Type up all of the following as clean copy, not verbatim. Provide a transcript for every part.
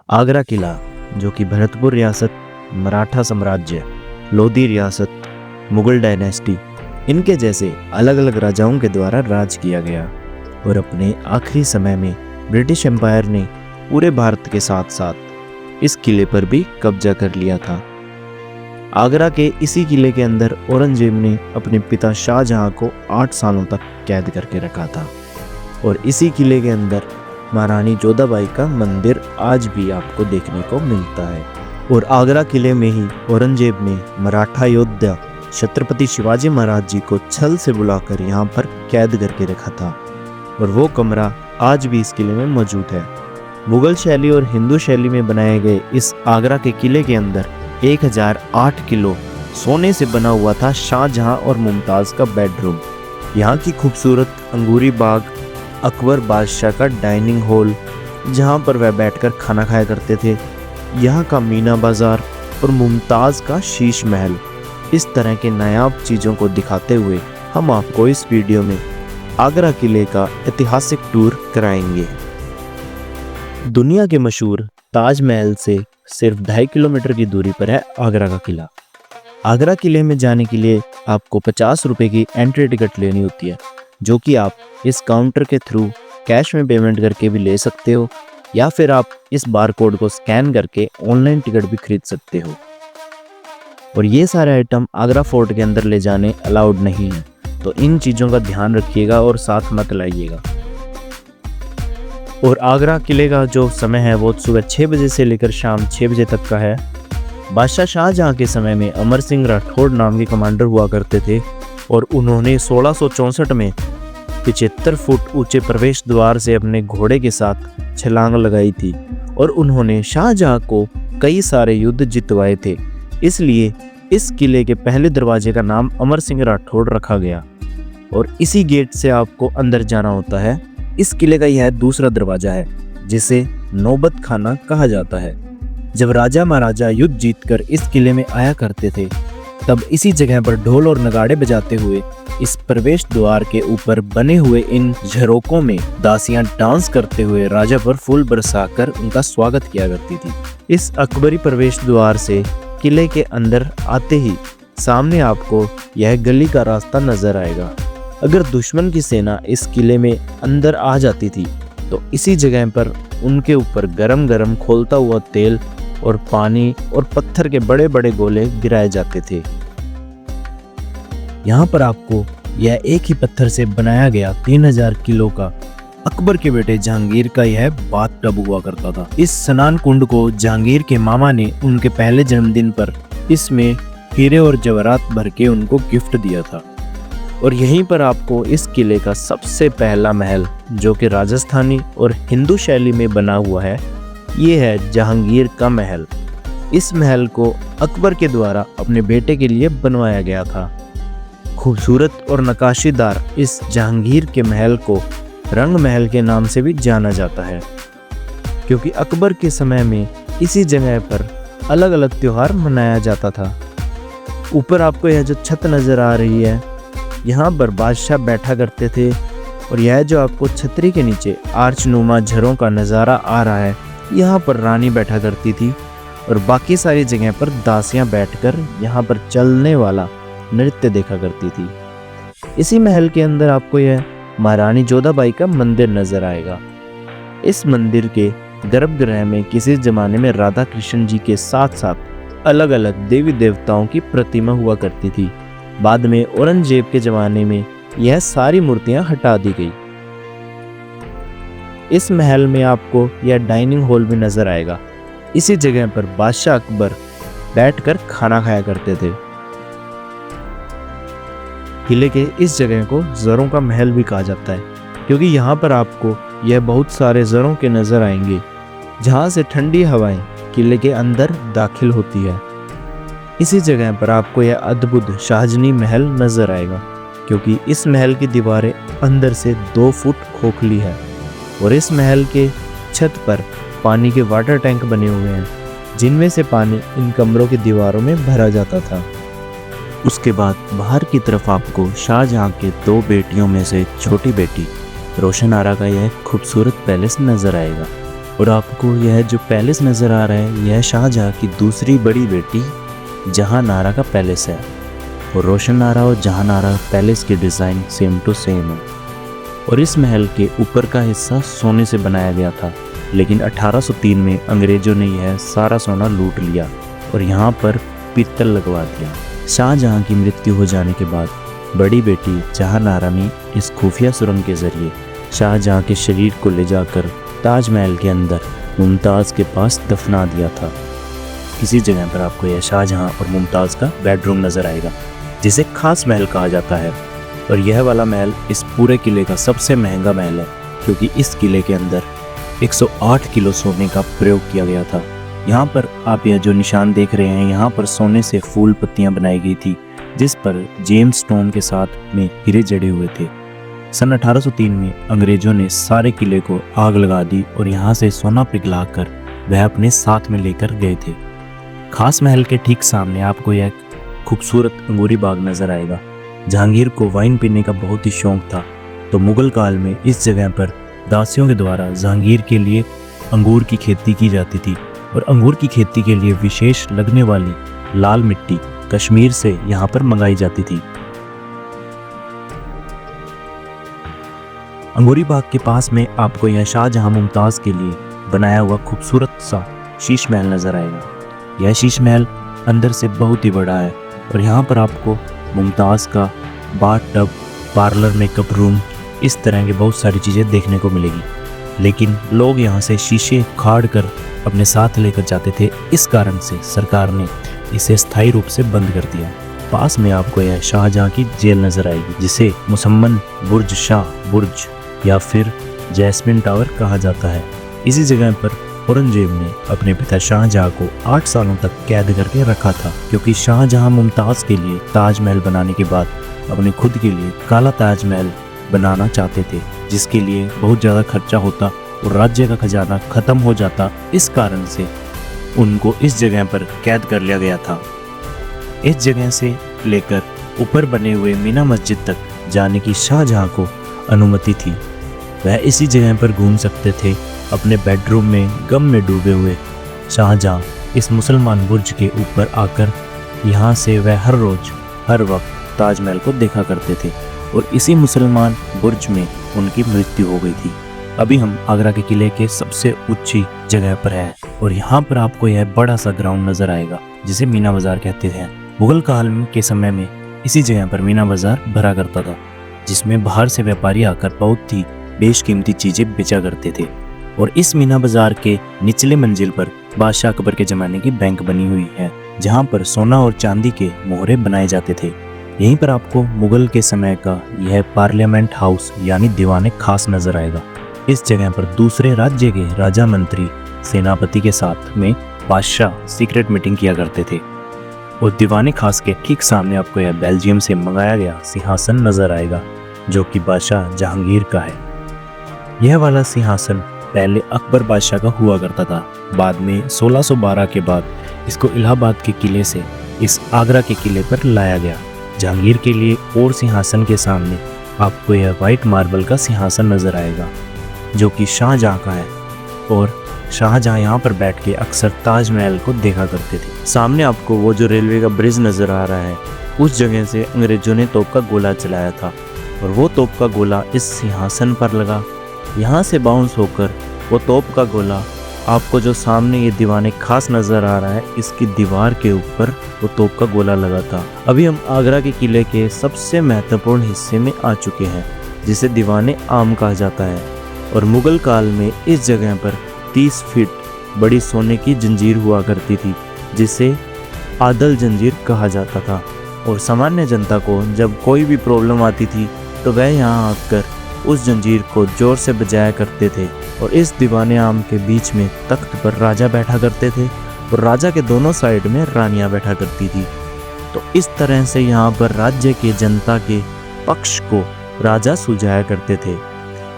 आगरा किला, जो कि भरतपुर रियासत, मराठा साम्राज्य, लोधी रियासत, मुगल डायनेस्टी, इनके जैसे अलग अलग राजाओं के द्वारा राज किया गया और अपने आखिरी समय में ब्रिटिश एम्पायर ने पूरे भारत के साथ साथ इस किले पर भी कब्जा कर लिया था। आगरा के इसी किले के अंदर औरंगजेब ने अपने पिता शाहजहां को 8 सालों तक कैद करके रखा था और इसी किले के अंदर महारानी जोधाबाई का मंदिर आज भी आपको देखने को मिलता है। और आगरा किले में ही औरंगजेब ने मराठा योद्धा छत्रपति शिवाजी महाराज जी को छल से बुलाकर यहाँ पर कैद करके रखा था और वो कमरा आज भी इस किले में मौजूद है। मुगल शैली और हिंदू शैली में बनाए गए इस आगरा के किले के अंदर 1008 किलो सोने से बना हुआ था शाहजहां और मुमताज़ का बेडरूम। यहाँ की खूबसूरत अंगूरी बाग, अकबर बादशाह का डाइनिंग हॉल जहाँ पर वह बैठकर खाना खाया करते थे, यहाँ का मीना बाजार और मुमताज़ का शीश महल, इस तरह के नायाब चीज़ों को दिखाते हुए हम आपको इस वीडियो में आगरा किले का ऐतिहासिक टूर कराएंगे। दुनिया के मशहूर ताजमहल से सिर्फ 2.5 किलोमीटर की दूरी पर है आगरा का किला। आगरा किले में जाने के लिए आपको 50 रुपये की एंट्री टिकट लेनी होती है, जो कि आप इस काउंटर के थ्रू कैश में पेमेंट करके भी ले सकते हो या फिर आप इस बार कोड को स्कैन करके ऑनलाइन टिकट भी खरीद सकते हो। और ये सारे आइटम आगरा फोर्ट के अंदर ले जाने अलाउड नहीं है, तो इन चीज़ों का ध्यान रखिएगा और साथ मत लाइएगा। और आगरा किले का जो समय है वो सुबह 6 बजे से लेकर शाम 6 बजे तक का है। बादशाह शाहजहां के समय में अमर सिंह राठौड़ नाम के कमांडर हुआ करते थे और उन्होंने 1664 में 75 फुट ऊंचे प्रवेश द्वार से अपने घोड़े के साथ छलांग लगाई थी और उन्होंने शाहजहां को कई सारे युद्ध जितवाए थे। इसलिए इस किले के पहले दरवाजे का नाम अमर सिंह राठौड़ रखा गया और इसी गेट से आपको अंदर जाना होता है। इस किले का यह दूसरा दरवाजा है जिसे नौबत खाना कहा जाता है। जब राजा महाराजा युद्ध जीतकर इस किले में आया करते थे, तब इसी जगह पर ढोल और नगाड़े बजाते हुए इस प्रवेश द्वार के ऊपर बने हुए इन झरोकों में दासियां डांस करते हुए राजा पर फूल बरसाकर उनका स्वागत किया करती थी। इस अकबरी प्रवेश द्वार से किले के अंदर आते ही सामने आपको यह गली का रास्ता नजर आएगा। अगर दुश्मन की सेना इस किले में अंदर आ जाती थी तो इसी जगह पर उनके ऊपर गरम गरम खोलता हुआ तेल और पानी और पत्थर के बड़े बड़े गोले गिराए जाते थे। यहाँ पर आपको यह एक ही पत्थर से बनाया गया 3000 किलो का अकबर के बेटे जहांगीर का यह बाथ टब हुआ करता था। इस स्नान कुंड को जहांगीर के मामा ने उनके पहले जन्मदिन पर इसमें हीरे और जवाहरात भर के उनको गिफ्ट दिया था। और यहीं पर आपको इस किले का सबसे पहला महल, जो कि राजस्थानी और हिंदू शैली में बना हुआ है, ये है जहांगीर का महल। इस महल को अकबर के द्वारा अपने बेटे के लिए बनवाया गया था। खूबसूरत और नक्काशीदार इस जहांगीर के महल को रंग महल के नाम से भी जाना जाता है, क्योंकि अकबर के समय में इसी जगह पर अलग अलग त्योहार मनाया जाता था। ऊपर आपको यह जो छत नज़र आ रही है, यहाँ पर बादशाह बैठा करते थे और यह जो आपको छतरी के नीचे आर्चनुमा झरों का नज़ारा आ रहा है, यहाँ पर रानी बैठा करती थी और बाकी सारी जगह पर दासियाँ बैठकर यहाँ पर चलने वाला नृत्य देखा करती थी। इसी महल के अंदर आपको यह महारानी जोधाबाई का मंदिर नजर आएगा। इस मंदिर के गर्भगृह में किसी जमाने में राधा कृष्ण जी के साथ साथ अलग अलग देवी देवताओं की प्रतिमा हुआ करती थी। बाद में औरंगजेब के जमाने में यह सारी मूर्तियां हटा दी गई। इस महल में आपको यह डाइनिंग हॉल भी नजर आएगा। इसी जगह पर बादशाह अकबर बैठकर खाना खाया करते थे। किले के इस जगह को जरों का महल भी कहा जाता है, क्योंकि यहाँ पर आपको यह बहुत सारे जरों के नजर आएंगे, जहाँ से ठंडी हवाएं किले के अंदर दाखिल होती है। इसी जगह पर आपको यह अद्भुत शाहजनी महल नजर आएगा, क्योंकि इस महल की दीवारें अंदर से 2 फुट खोखली है और इस महल के छत पर पानी के वाटर टैंक बने हुए हैं, जिनमें से पानी इन कमरों की दीवारों में भरा जाता था। उसके बाद बाहर की तरफ आपको शाहजहां के 2 बेटियों में से छोटी बेटी रोशन आरा का यह खूबसूरत पैलेस नजर आएगा। और आपको यह जो पैलेस नज़र आ रहा है, यह शाहजहाँ की दूसरी बड़ी बेटी जहांनारा का पैलेस है। और रोशन आरा और जहांनारा पैलेस की डिज़ाइन सेम टू सेम है। और इस महल के ऊपर का हिस्सा सोने से बनाया गया था, लेकिन 1803 में अंग्रेज़ों ने यह सारा सोना लूट लिया और यहाँ पर पीतल लगवा दिया। शाहजहाँ की मृत्यु हो जाने के बाद बड़ी बेटी जहांनारा ने इस खुफिया सुरंग के ज़रिए शाहजहाँ के शरीर को ले जाकर ताजमहल के अंदर मुमताज़ के पास दफना दिया था। इसी जगह पर आपको यह शाहजहाँ और मुमताज़ का बेडरूम नज़र आएगा, जिसे खास महल कहा जाता है। और यह वाला महल इस पूरे किले का सबसे महंगा महल है, क्योंकि इस किले के अंदर 108 किलो सोने का प्रयोग किया गया था। यहाँ पर आप यह जो निशान देख रहे हैं, यहाँ पर सोने से फूल पत्तियाँ बनाई गई थी, जिस पर जेम्स स्टोन के साथ में हीरे जड़े हुए थे। सन 1803 में अंग्रेजों ने सारे किले को आग लगा दी और यहाँ से सोना पिघलाकर वह अपने साथ में लेकर गए थे। खास महल के ठीक सामने आपको यह खूबसूरत अंगूरी बाग नजर आएगा। जहांगीर को वाइन पीने का बहुत ही शौक था, तो मुगल काल में इस जगह पर दासियों के द्वारा जहांगीर के लिए अंगूर की खेती की जाती थी। और अंगूर की खेती के लिए विशेष लगने वाली लाल मिट्टी कश्मीर से यहाँ पर मंगाई जाती थी। अंगूरी बाग के पास में आपको यह शाहजहाँ मुमताज़ के लिए बनाया हुआ खूबसूरत सा शीश महल नज़र आएगा। यह शीश महल अंदर से बहुत ही बड़ा है और यहाँ पर आपको मुमताज़ का bath tub, parlour, makeup room, इस तरह की बहुत सारी चीज़ें देखने को मिलेगी। लेकिन लोग यहाँ से शीशे खाड़ कर अपने साथ लेकर जाते थे, इस कारण से सरकार ने इसे स्थायी रूप से बंद कर दिया। पास में आपको यह शाहजहाँ की जेल नज़र आएगी, जिसे मुसम्मन बुर्ज शाह बुर्ज या फिर जैस्मिन टावर कहा जाता है। इसी जगह पर औरंगजेब ने अपने पिता शाहजहाँ को 8 सालों तक कैद करके रखा था, क्योंकि शाहजहाँ मुमताज़ के लिए ताजमहल बनाने के बाद अपने खुद के लिए काला ताजमहल बनाना चाहते थे, जिसके लिए बहुत ज़्यादा खर्चा होता और राज्य का खजाना ख़त्म हो जाता। इस कारण से उनको इस जगह पर कैद कर लिया गया था। इस जगह से लेकर ऊपर बने हुए मीना मस्जिद तक जाने की शाहजहाँ को अनुमति थी। वह इसी जगह पर घूम सकते थे। अपने बेडरूम में गम में डूबे हुए शाहजहाँ इस मुसलमान बुर्ज के ऊपर आकर यहाँ से वह हर रोज़ हर वक्त ताजमहल को देखा करते थे और इसी मुसलमान बुर्ज में उनकी मृत्यु हो गई थी। अभी हम आगरा के किले के सबसे ऊंची जगह पर हैं और यहाँ पर आपको यह बड़ा सा ग्राउंड नज़र आएगा, जिसे मीना बाजार कहते थे। मुगल काल के समय में इसी जगह पर मीना बाजार भरा करता था, जिसमें बाहर से व्यापारी आकर बहुत ही बेशकीमती चीज़ें बेचा करते थे। और इस मीना बाजार के निचले मंजिल पर बादशाह अकबर के ज़माने की बैंक बनी हुई है, जहाँ पर सोना और चांदी के मोहरे बनाए जाते थे। यहीं पर आपको मुगल के समय का यह पार्लियामेंट हाउस यानी दीवाने खास नज़र आएगा। इस जगह पर दूसरे राज्य के राजा, मंत्री, सेनापति के साथ में बादशाह सीक्रेट मीटिंग किया करते थे। और दीवाने खास के ठीक सामने आपको यह बेल्जियम से मंगाया गया सिंहासन नज़र आएगा, जो कि बादशाह जहांगीर का है। यह वाला सिंहासन पहले अकबर बादशाह का हुआ करता था। बाद में 1612 के बाद इसको इलाहाबाद के किले से इस आगरा के किले पर लाया गया। जहांगीर के लिए और सिंहासन के सामने आपको यह वाइट मार्बल का सिंहासन नज़र आएगा, जो कि शाहजहाँ का है। और शाहजहाँ यहाँ पर बैठ के अक्सर ताजमहल को देखा करते थे। सामने आपको वो जो रेलवे का ब्रिज नज़र आ रहा है, उस जगह से अंग्रेजों ने तोप का गोला चलाया था और वो तोप का गोला इस सिंहासन पर लगा। यहाँ से बाउंस होकर वो तोप का गोला आपको जो सामने ये दीवाने खास नज़र आ रहा है, इसकी दीवार के ऊपर वो तोप का गोला लगा था। अभी हम आगरा के किले के सबसे महत्वपूर्ण हिस्से में आ चुके हैं, जिसे दीवाने आम कहा जाता है। और मुगल काल में इस जगह पर 30 फीट बड़ी सोने की जंजीर हुआ करती थी, जिसे आदल जंजीर कहा जाता था। और सामान्य जनता को जब कोई भी प्रॉब्लम आती थी तो वह यहाँ आकर उस जंजीर को जोर से बजाया करते थे। और इस दीवाने आम के बीच में तख्त पर राजा बैठा करते थे और राजा के दोनों साइड में रानियां बैठा करती थी। तो इस तरह से यहाँ पर राज्य के जनता के पक्ष को राजा सुलझाया करते थे।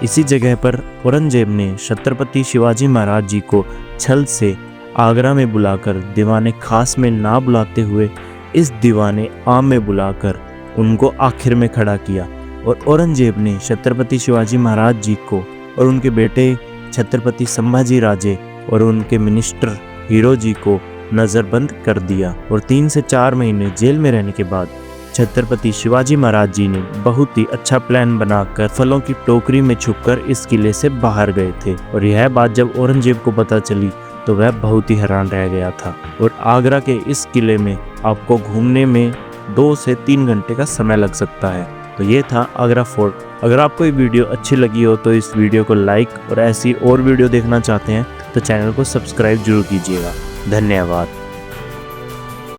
इसी जगह पर औरंगजेब ने छत्रपति शिवाजी महाराज जी को छल से आगरा में बुलाकर दीवाने खास में ना बुलाते हुए इस दीवाने आम में बुलाकर उनको आखिर में खड़ा किया। और औरंगजेब ने छत्रपति शिवाजी महाराज जी को और उनके बेटे छत्रपति संभाजी राजे और उनके मिनिस्टर हीरोजी को नज़रबंद कर दिया और 3 से 4 महीने जेल में रहने के बाद छत्रपति शिवाजी महाराज जी ने बहुत ही अच्छा प्लान बनाकर फलों की टोकरी में छुपकर इस किले से बाहर गए थे। और यह बात जब औरंगजेब को पता चली तो वह बहुत ही हैरान रह गया था। और आगरा के इस किले में आपको घूमने में 2 से 3 घंटे का समय लग सकता है। तो ये था आगरा फोर्ट। अगर आपको ये वीडियो अच्छी लगी हो तो इस वीडियो को लाइक और ऐसी और वीडियो देखना चाहते हैं तो चैनल को सब्सक्राइब जरूर कीजिएगा। धन्यवाद।